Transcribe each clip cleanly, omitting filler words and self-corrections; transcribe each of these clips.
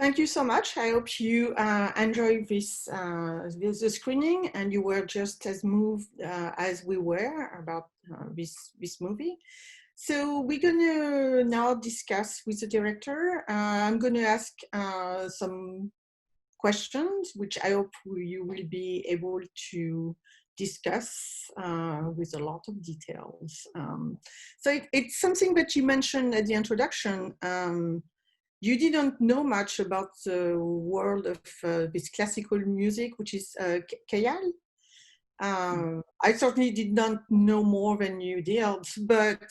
Thank you so much. I hope you enjoy this screening, and you were just as moved as we were about this movie. So we're gonna now discuss with the director. I'm gonna ask some questions, which I hope you will be able to discuss with a lot of details. So it's something that you mentioned at the introduction. You didn't know much about the world of this classical music, which is Khayal. I certainly did not know more than you did, but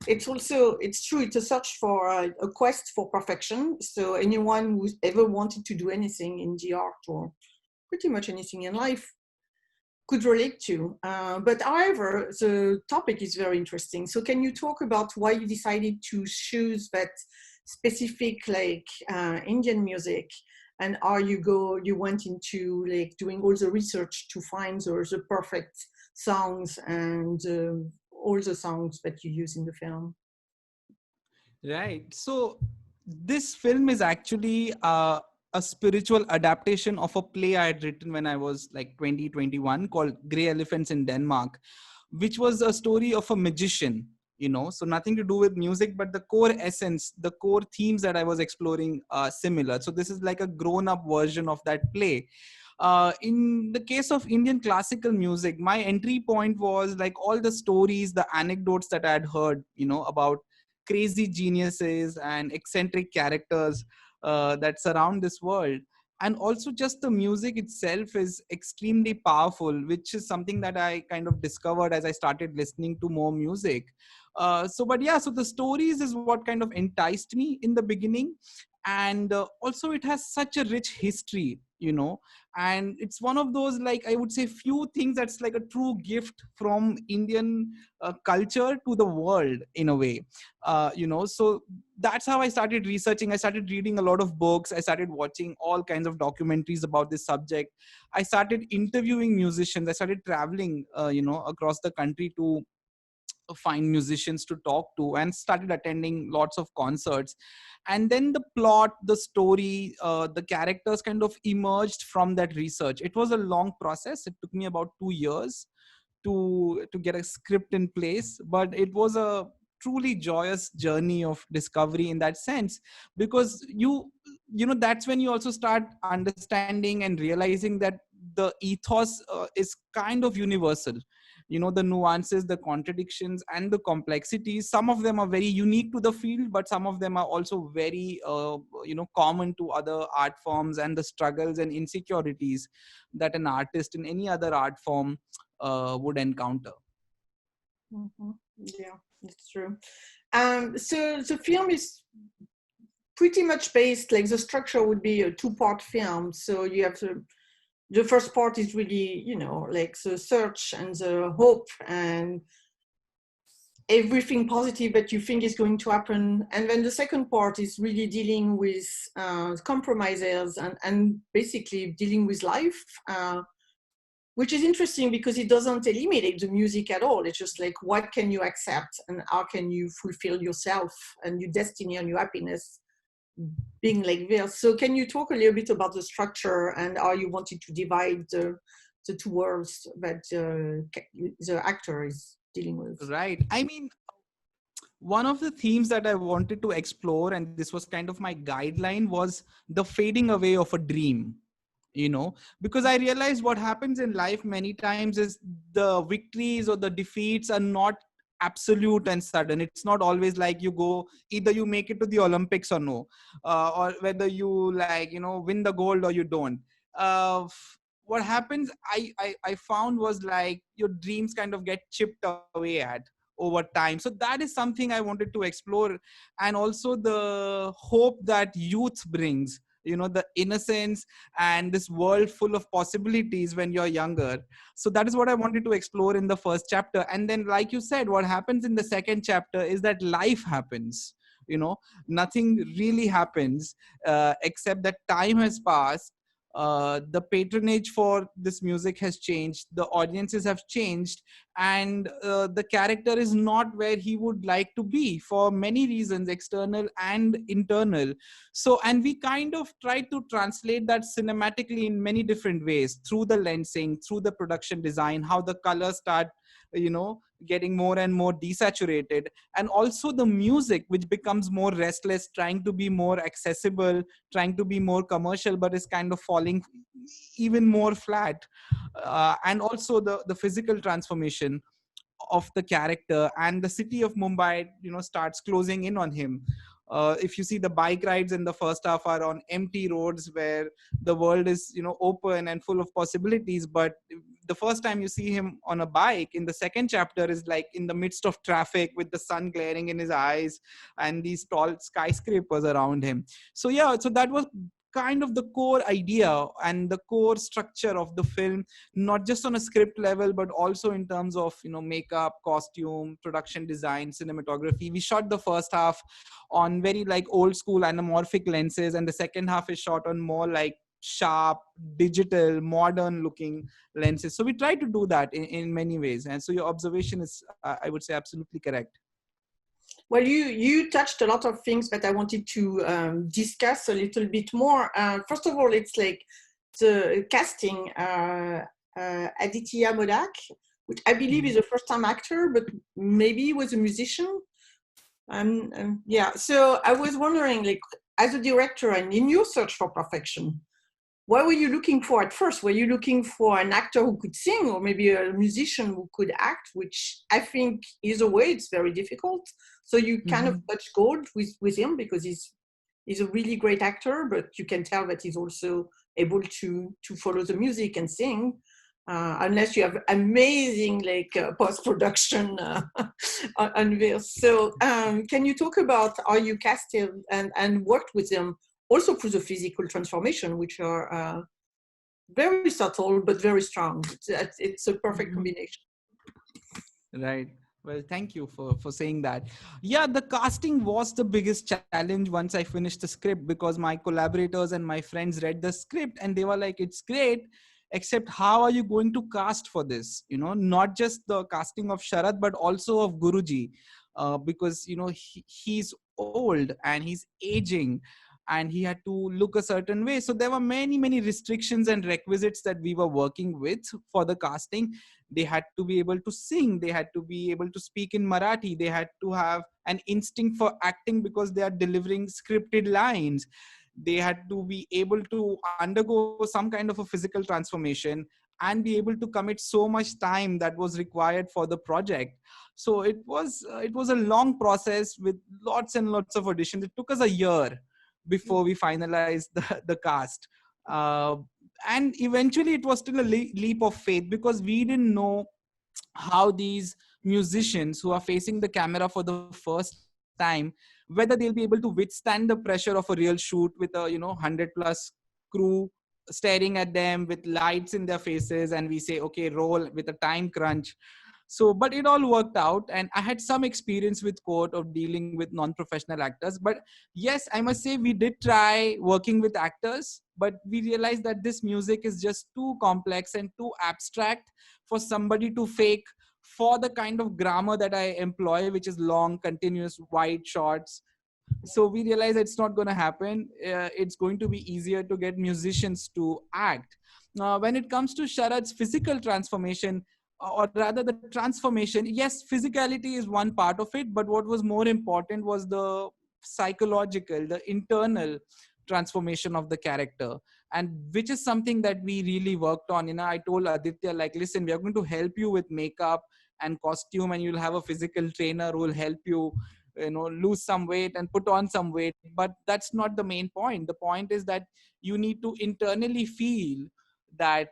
it's true, it's a search for a quest for perfection. So anyone who's ever wanted to do anything in the art or pretty much anything in life could relate to. But however, the topic is very interesting. So can you talk about why you decided to choose that specific Indian music, and how you went into doing all the research to find the perfect songs and all the songs that you use in the film? Right. So this film is actually a spiritual adaptation of a play I had written when I was like 2021 called Grey Elephants in Denmark, which was a story of a magician, so nothing to do with music, but the core essence, the core themes that I was exploring are similar. So this is like a grown-up version of that play. In the case of Indian classical music, my entry point was like all the stories, the anecdotes that I had heard, about crazy geniuses and eccentric characters that surround this world. And also just the music itself is extremely powerful, which is something that I kind of discovered as I started listening to more music. So the stories is what kind of enticed me in the beginning. And also it has such a rich history, and it's one of those, like, I would say, few things that's like a true gift from Indian culture to the world in a way. So that's how I started researching. I started reading a lot of books. I started watching all kinds of documentaries about this subject. I started interviewing musicians. I started traveling across the country to find musicians to talk to, and started attending lots of concerts. And then the plot, the story, the characters kind of emerged from that research. It was a long process. It took me about 2 years to get a script in place, but it was a truly joyous journey of discovery in that sense, because that's when you also start understanding and realizing that the ethos is kind of universal. The nuances, the contradictions, and the complexities, some of them are very unique to the field, but some of them are also very common to other art forms, and the struggles and insecurities that an artist in any other art form would encounter. Mm-hmm. Yeah, that's true. So the film is pretty much based, like the structure would be a two-part film. So you have the first part is really, like the search and the hope and everything positive that you think is going to happen. And then the second part is really dealing with compromises and basically dealing with life, which is interesting because it doesn't eliminate the music at all. It's just like, what can you accept and how can you fulfill yourself and your destiny and your happiness being like this. So can you talk a little bit about the structure and how you wanted to divide the two worlds that the actor is dealing with? Right. I mean, one of the themes that I wanted to explore, and this was kind of my guideline, was the fading away of a dream. Because I realized what happens in life many times is the victories or the defeats are not absolute and sudden. It's not always like you go, either you make it to the Olympics or no, or whether you win the gold or you don't. What happens, I found, was like your dreams kind of get chipped away at over time. So that is something I wanted to explore. And also the hope that youth brings, the innocence and this world full of possibilities when you're younger. So that is what I wanted to explore in the first chapter. And then, like you said, what happens in the second chapter is that life happens. Nothing really happens except that time has passed. The patronage for this music has changed, the audiences have changed, and the character is not where he would like to be for many reasons, external and internal. So, and we kind of try to translate that cinematically in many different ways, through the lensing, through the production design, how the colors start, getting more and more desaturated, and also the music, which becomes more restless, trying to be more accessible, trying to be more commercial, but is kind of falling even more flat. And also the physical transformation of the character, and the city of Mumbai, starts closing in on him. If you see, the bike rides in the first half are on empty roads where the world is, open and full of possibilities. But the first time you see him on a bike in the second chapter is like in the midst of traffic with the sun glaring in his eyes and these tall skyscrapers around him. So yeah, so that was kind of the core idea and the core structure of the film, not just on a script level, but also in terms of, makeup, costume, production design, cinematography. We shot the first half on very like old school anamorphic lenses, and the second half is shot on more like sharp, digital, modern looking lenses. So we try to do that in many ways. And so your observation is, I would say, absolutely correct. Well, you touched a lot of things that I wanted to discuss a little bit more. First of all, it's like the casting. Aditya Modak, which I believe is a first-time actor, but maybe he was a musician. Yeah, so I was wondering, like, as a director and in your search for perfection, what were you looking for at first? Were you looking for an actor who could sing, or maybe a musician who could act, which I think either way, it's very difficult. So you kind of touch gold with him, because he's a really great actor, but you can tell that he's also able to follow the music and sing. Unless you have amazing post-production on this. So can you talk about how you casted and worked with them, also through the physical transformation, which are very subtle but very strong. It's a perfect combination. Right. Well, thank you for saying that. Yeah, the casting was the biggest challenge once I finished the script, because my collaborators and my friends read the script and they were like, it's great, except how are you going to cast for this? Not just the casting of Sharad, but also of Guruji, because, he's old and he's aging and he had to look a certain way. So there were many, many restrictions and requisites that we were working with for the casting. They had to be able to sing, they had to be able to speak in Marathi, they had to have an instinct for acting because they are delivering scripted lines, they had to be able to undergo some kind of a physical transformation and be able to commit so much time that was required for the project. So it was a long process with lots and lots of auditions. It took us a year before we finalized the cast. And eventually it was still a leap of faith, because we didn't know how these musicians who are facing the camera for the first time, whether they'll be able to withstand the pressure of a real shoot with a 100 plus crew staring at them with lights in their faces, and we say, okay, roll, with a time crunch. So, but it all worked out, and I had some experience with court of dealing with non-professional actors. But yes, I must say we did try working with actors, but we realized that this music is just too complex and too abstract for somebody to fake for the kind of grammar that I employ, which is long, continuous, wide shots. So we realized it's not going to happen. It's going to be easier to get musicians to act. When it comes to Sharad's physical transformation, or rather the transformation, yes, physicality is one part of it, but what was more important was the psychological, the internal transformation of the character, and which is something that we really worked on. I told Aditya, like, listen, we are going to help you with makeup and costume, and you'll have a physical trainer who will help you lose some weight and put on some weight. But that's not the main point. The point is that you need to internally feel that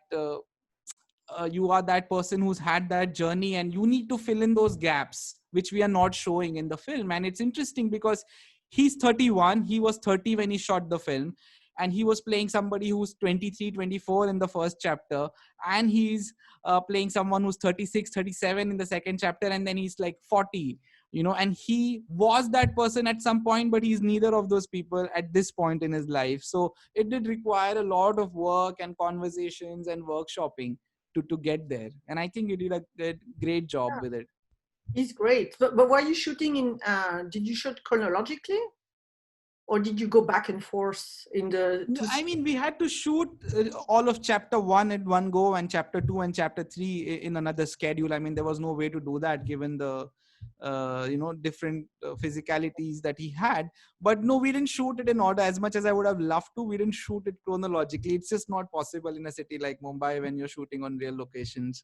you are that person who's had that journey, and you need to fill in those gaps which we are not showing in the film. And it's interesting because he's 31, he was 30 when he shot the film, and he was playing somebody who's 23, 24 in the first chapter, and he's playing someone who's 36, 37 in the second chapter, and then he's like 40, and he was that person at some point, but he's neither of those people at this point in his life. So it did require a lot of work and conversations and workshopping to get there. And I think you did a great job with it. It's great. But were you shooting in, did you shoot chronologically? Or did you go back and forth in the... I mean, we had to shoot all of chapter 1 at one go, and chapter 2 and chapter 3 in another schedule. I mean, there was no way to do that given the different physicalities that he had. But no, we didn't shoot it in order. As much as I would have loved to, we didn't shoot it chronologically. It's just not possible in a city like Mumbai when you're shooting on real locations.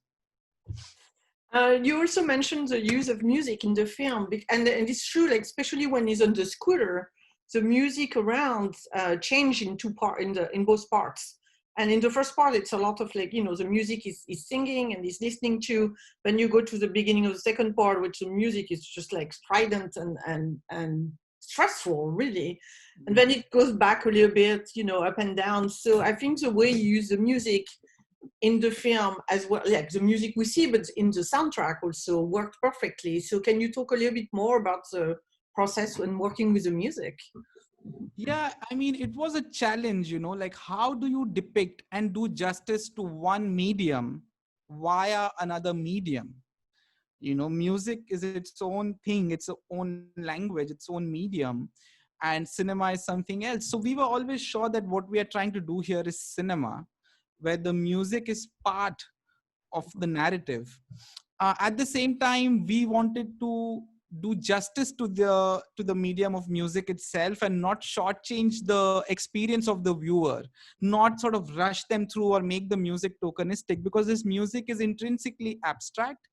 You also mentioned the use of music in the film, and it's true, like especially when he's on the scooter, the music around change in both parts. And in the first part, it's a lot of like, the music is singing and is listening to. When you go to the beginning of the second part, which the music is just like strident and stressful, really. And then it goes back a little bit, up and down. So I think the way you use the music in the film as well, like the music we see, but in the soundtrack also worked perfectly. So can you talk a little bit more about the process when working with the music? Yeah, I mean, it was a challenge, like how do you depict and do justice to one medium via another medium? Music is its own thing, its own language, its own medium, and cinema is something else. So we were always sure that what we are trying to do here is cinema, where the music is part of the narrative. At the same time, we wanted to do justice to the medium of music itself and not shortchange the experience of the viewer, not sort of rush them through or make the music tokenistic, because this music is intrinsically abstract.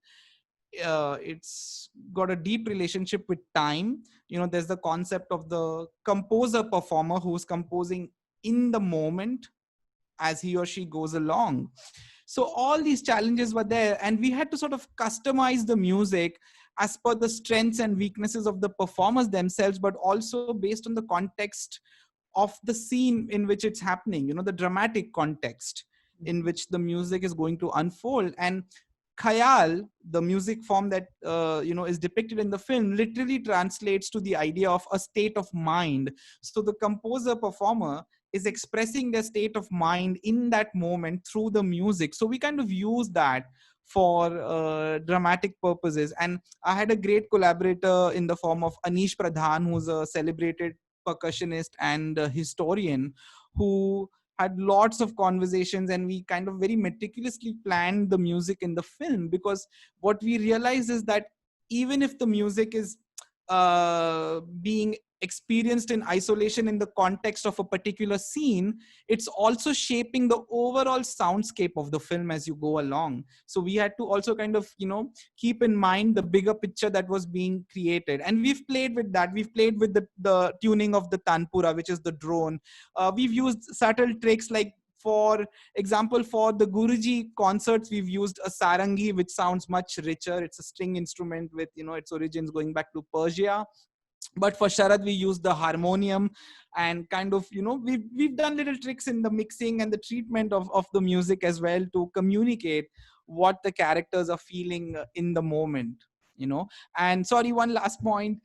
It's got a deep relationship with time. There's the concept of the composer performer who's composing in the moment as he or she goes along. So all these challenges were there, and we had to sort of customize the music as per the strengths and weaknesses of the performers themselves, but also based on the context of the scene in which it's happening, the dramatic context in which the music is going to unfold. And Khayal, the music form that is depicted in the film, literally translates to the idea of a state of mind. So the composer performer is expressing their state of mind in that moment through the music. So we kind of use that for dramatic purposes. And I had a great collaborator in the form of Anish Pradhan, who's a celebrated percussionist and historian, who had lots of conversations, and we kind of very meticulously planned the music in the film, because what we realized is that even if the music is being experienced in isolation in the context of a particular scene, it's also shaping the overall soundscape of the film as you go along. So we had to also kind of keep in mind the bigger picture that was being created, and we've played with that. We've played with the tuning of the tanpura, which is the drone. We've used subtle tricks, like for example, for the Guruji concerts, we've used a sarangi, which sounds much richer. It's a string instrument with its origins going back to Persia. But for Sharad, we use the harmonium, and kind of we've done little tricks in the mixing and the treatment of the music as well, to communicate what the characters are feeling in the moment. And sorry, one last point.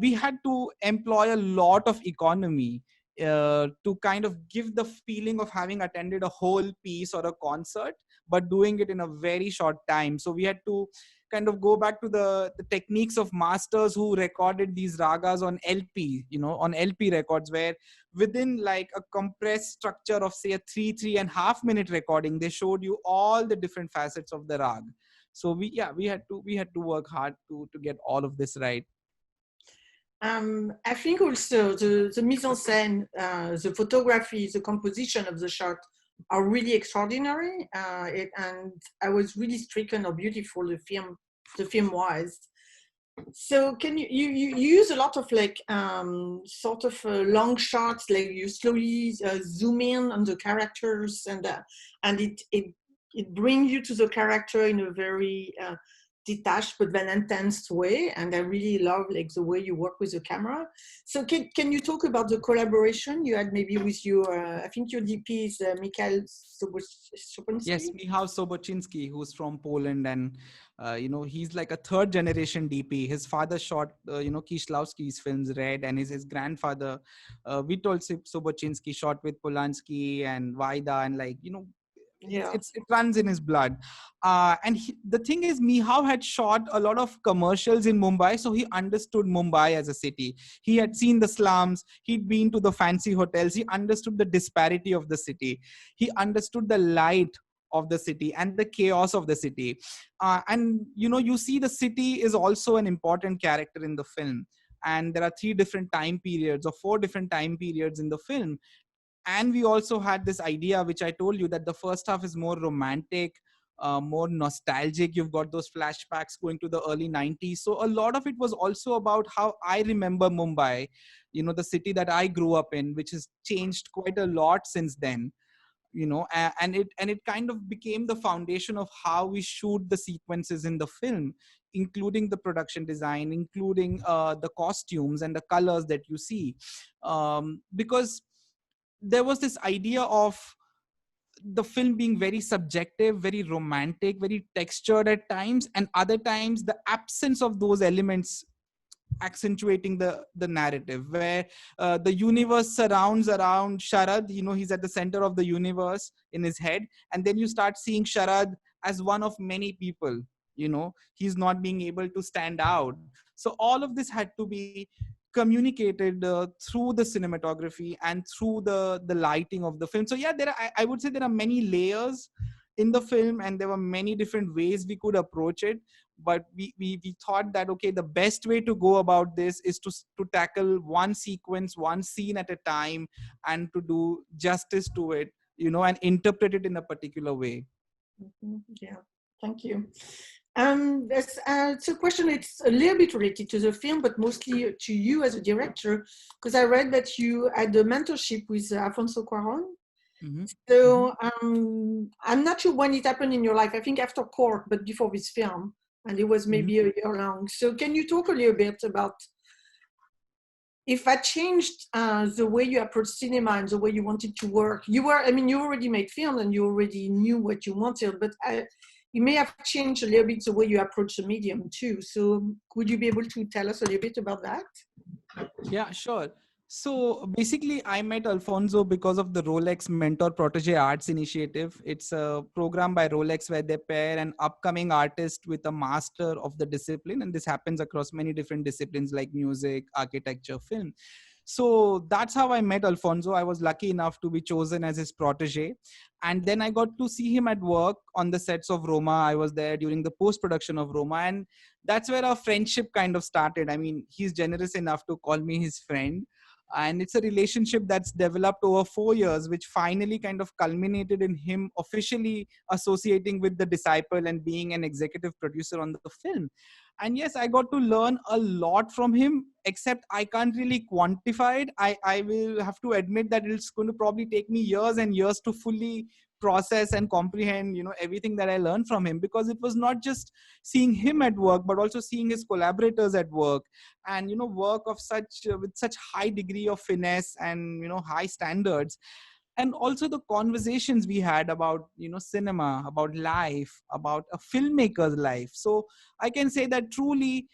We had to employ a lot of economy to kind of give the feeling of having attended a whole piece or a concert, but doing it in a very short time. So we had to kind of go back to the techniques of masters who recorded these ragas on LP, on LP records, where within like a compressed structure of say a 3.5 minute recording, they showed you all the different facets of the rag. So we had to work hard to get all of this right. I think also the mise en scène, the photography, the composition of the shot are really extraordinary, and I was really stricken how beautiful the film was. So can you use a lot of like sort of long shots, like you slowly zoom in on the characters, and it brings you to the character in a very detached but then intense way, and I really love like the way you work with the camera. So can you talk about the collaboration you had maybe with your I think your DP is Mikhail Yes, Soponski? Michał Sobocinski, who's from Poland, and he's like a third generation DP. His father shot Kieślowski's films Red, and his grandfather Witold Sobocinski shot with Polanski and Vaida, and Yeah, it runs in his blood. The thing is, Mihao had shot a lot of commercials in Mumbai, so he understood Mumbai as a city. He had seen the slums, he'd been to the fancy hotels, he understood the disparity of the city, he understood the light of the city and the chaos of the city. And you see the city is also an important character in the film, and there are 3 different time periods or 4 different time periods in the film. And we also had this idea which I told you, that the first half is more romantic, more nostalgic. You've got those flashbacks going to the early 90s, so a lot of it was also about how I remember Mumbai, the city that I grew up in, which has changed quite a lot since then. And it kind of became the foundation of how we shoot the sequences in the film, including the production design, including the costumes and the colors that you see. Because there was this idea of the film being very subjective, very romantic, very textured at times, and other times the absence of those elements accentuating the narrative, where the universe surrounds around Sharad. He's at the center of the universe in his head, and then you start seeing Sharad as one of many people. He's not being able to stand out. So all of this had to be communicated through the cinematography and through the lighting of the film. So yeah, I would say there are many layers in the film, and there were many different ways we could approach it. But we thought that, okay, the best way to go about this is to tackle one sequence, one scene at a time, and to do justice to it, and interpret it in a particular way. yeah, thank you. It's a question, it's a little bit related to the film, but mostly to you as a director, because I read that you had a mentorship with Alfonso Cuarón. Mm-hmm. So I'm not sure when it happened in your life. I think after Court, but before this film, and it was maybe a year long. So can you talk a little bit about if that changed the way you approach cinema and the way you wanted to work? You already made films and you already knew what you wanted, but you may have changed a little bit the way you approach the medium too. So could you be able to tell us a little bit about that? Yeah, sure. So basically, I met Alfonso because of the Rolex Mentor Protege Arts Initiative. It's a program by Rolex where they pair an upcoming artist with a master of the discipline. And this happens across many different disciplines like music, architecture, film. So that's how I met Alfonso. I was lucky enough to be chosen as his protege. And then I got to see him at work on the sets of Roma. I was there during the post production of Roma. And that's where our friendship kind of started. I mean, he's generous enough to call me his friend. And it's a relationship that's developed over 4 years, which finally kind of culminated in him officially associating with the disciple and being an executive producer on the film. And yes, I got to learn a lot from him, except I can't really quantify it. I will have to admit that it's going to probably take me years and years to fully process and comprehend everything that I learned from him, because it was not just seeing him at work, but also seeing his collaborators at work, and work of such with such high degree of finesse and high standards. And also the conversations we had about cinema, about life, about a filmmaker's life. So I can say that truly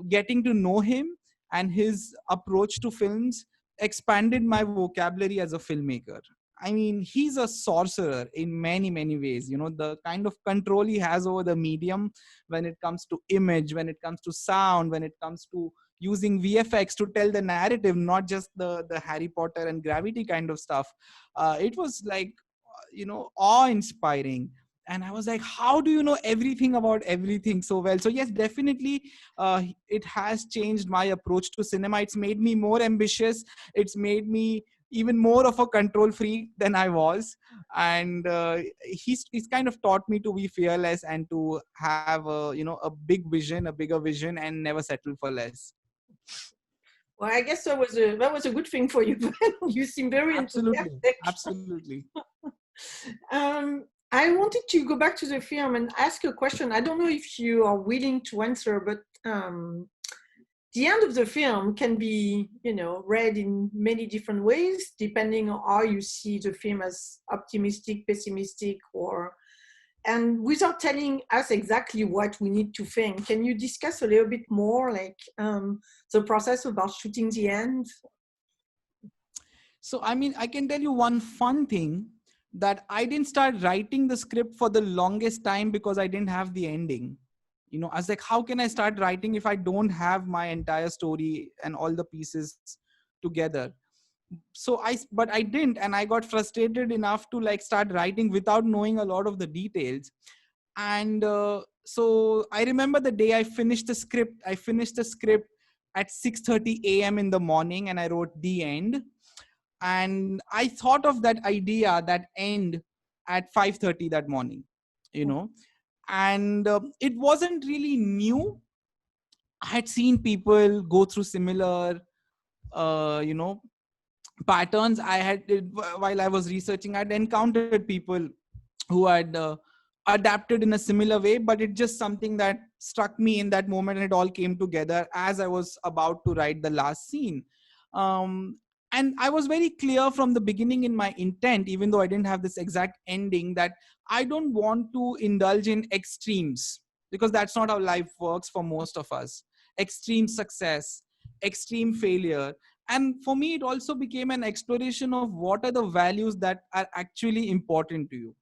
getting to know him and his approach to films expanded my vocabulary as a filmmaker. I mean, he's a sorcerer in many, many ways. The kind of control he has over the medium when it comes to image, when it comes to sound, when it comes to using VFX to tell the narrative, not just the Harry Potter and Gravity kind of stuff. It was like, awe-inspiring. And I was like, how do you know everything about everything so well? So yes, definitely, it has changed my approach to cinema. It's made me more ambitious. It's made me even more of a control freak than I was. And he's kind of taught me to be fearless and to have a big vision, a bigger vision, and never settle for less. Well, I guess that was a good thing for you. You seem very Absolutely. enthusiastic. Absolutely. I wanted to go back to the film and ask you a question. I don't know if you are willing to answer, but the end of the film can be, read in many different ways, depending on how you see the film as optimistic, pessimistic, and without telling us exactly what we need to think. Can you discuss a little bit more, like the process about shooting the end? So, I mean, I can tell you one fun thing, that I didn't start writing the script for the longest time because I didn't have the ending. I was like, how can I start writing if I don't have my entire story and all the pieces together? But I didn't, and I got frustrated enough to like start writing without knowing a lot of the details. And so I remember the day I finished the script. I finished the script at 6:30 a.m. in the morning, and I wrote the end. And I thought of that idea, that end, at 5:30 that morning. You know, and it wasn't really new. I had seen people go through similar, uh, you know, patterns. While I was researching, I'd encountered people who had adapted in a similar way, but it's just something that struck me in that moment, and it all came together as I was about to write the last scene. um, and I was very clear from the beginning in my intent, even though I didn't have this exact ending, that I don't want to indulge in extremes, because that's not how life works for most of us. Extreme success, extreme failure. And for me, it also became an exploration of what are the values that are actually important to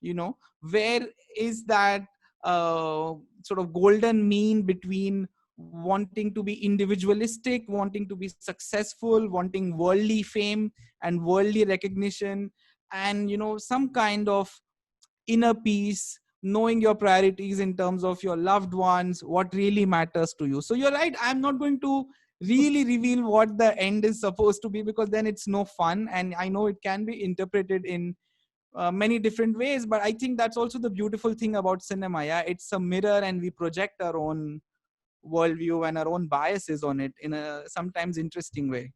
you. Where is that sort of golden mean between wanting to be individualistic, wanting to be successful, wanting worldly fame and worldly recognition, and some kind of inner peace, knowing your priorities in terms of your loved ones, what really matters to you. So you're right, I'm not going to really reveal what the end is supposed to be, because then it's no fun, and I know it can be interpreted in many different ways. But I think that's also the beautiful thing about cinema. Yeah, it's a mirror, and we project our own worldview and our own biases on it in a sometimes interesting way.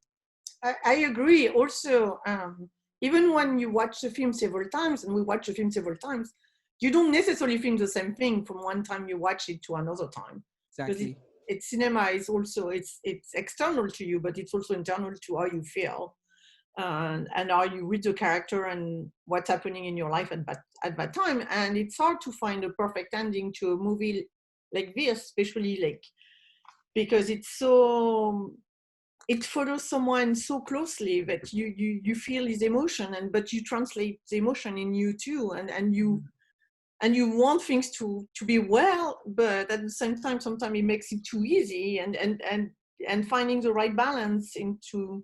I agree. Also, even when you watch the film several times, and we watch the film several times, you don't necessarily think the same thing from one time you watch it to another time. Because Exactly. it's cinema is also it's external to you, but it's also internal to how you feel, and how you read the character and what's happening in your life at that time. And it's hard to find a perfect ending to a movie like this, especially like because it follows someone so closely that you feel his emotion, and but you translate the emotion in you too, and you want things to be well, but at the same time sometimes it makes it too easy, and finding the right balance into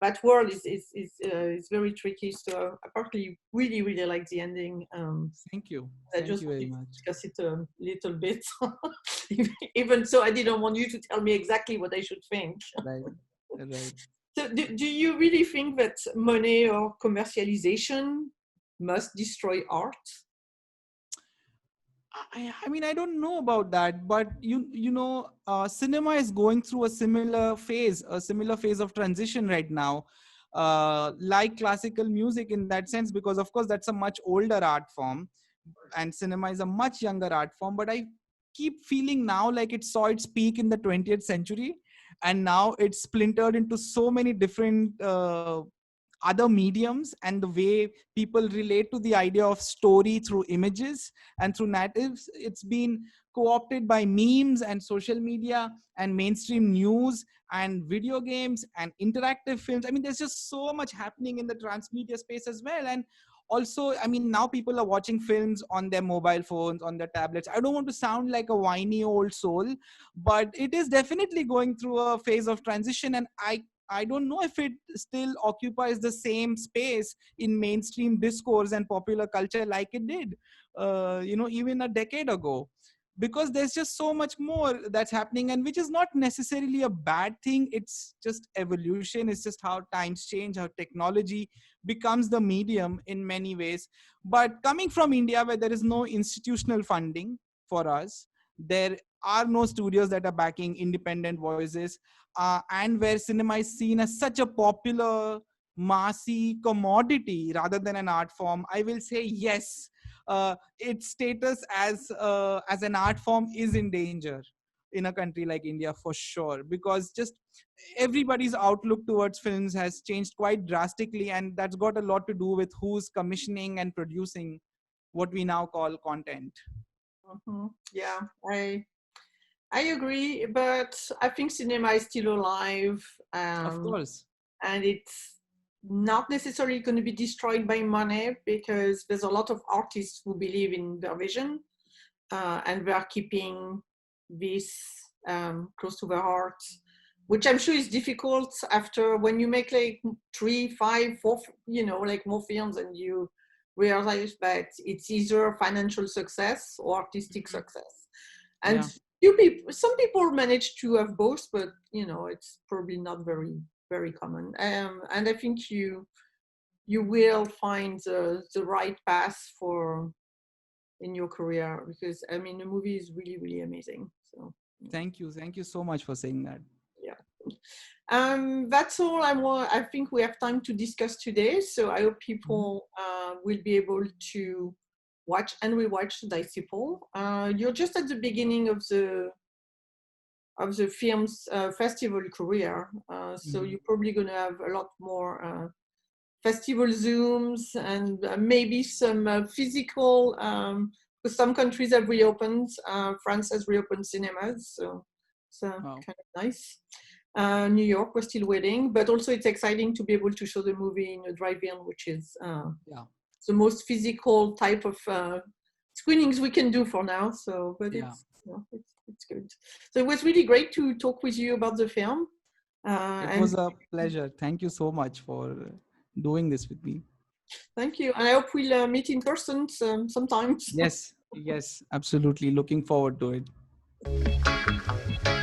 that world is very tricky. So I partly really like the ending. Thank you. I Thank just you very wanted to much. discuss it a little bit. Even so, I didn't want you to tell me exactly what I should think. Right. Right. So do you really think that money or commercialization must destroy art? I mean, I don't know about that, but cinema is going through a similar phase of transition right now, like classical music in that sense, because of course that's a much older art form, and cinema is a much younger art form. But I keep feeling now like it saw its peak in the 20th century, and now it's splintered into so many different other mediums, and the way people relate to the idea of story through images and through narratives, it's been co-opted by memes and social media and mainstream news and video games and interactive films. I mean, there's just so much happening in the transmedia space as well. And also, I mean, now people are watching films on their mobile phones, on their tablets. I don't want to sound like a whiny old soul, but it is definitely going through a phase of transition, and I don't know if it still occupies the same space in mainstream discourse and popular culture like it did, even a decade ago. Because there's just so much more that's happening, and which is not necessarily a bad thing. It's just evolution. It's just how times change, how technology becomes the medium in many ways. But coming from India, where there is no institutional funding for us, there are no studios that are backing independent voices, and where cinema is seen as such a popular, massy commodity rather than an art form, I will say yes. its status as an art form is in danger in a country like India, for sure, because just everybody's outlook towards films has changed quite drastically, and that's got a lot to do with who's commissioning and producing what we now call content. Yeah, I agree, but I think cinema is still alive, Of course. and it's not necessarily going to be destroyed by money, because there's a lot of artists who believe in their vision, and they are keeping this close to their heart, which I'm sure is difficult after when you make like 3, 5, 4, like more films, and you realize that it's either financial success or artistic success. And some people manage to have both, but it's probably not very, very common. And I think you will find the right path in your career, because I mean the movie is really, really amazing. So thank you so much for saying that. Yeah. That's all I think we have time to discuss today. So I hope people will be able to watch and rewatch Disciple. You're just at the beginning of the film's festival career, so you're probably going to have a lot more festival Zooms, and maybe some physical, because some countries have reopened. France has reopened cinemas, so kind of nice. New York, we're still waiting, but also it's exciting to be able to show the movie in a drive-in, which is the most physical type of screenings we can do for now. So, but it's good. So it was really great to talk with you about the film. It was a pleasure. Thank you so much for doing this with me. Thank you. And I hope we'll meet in person sometimes. Yes, absolutely. Looking forward to it.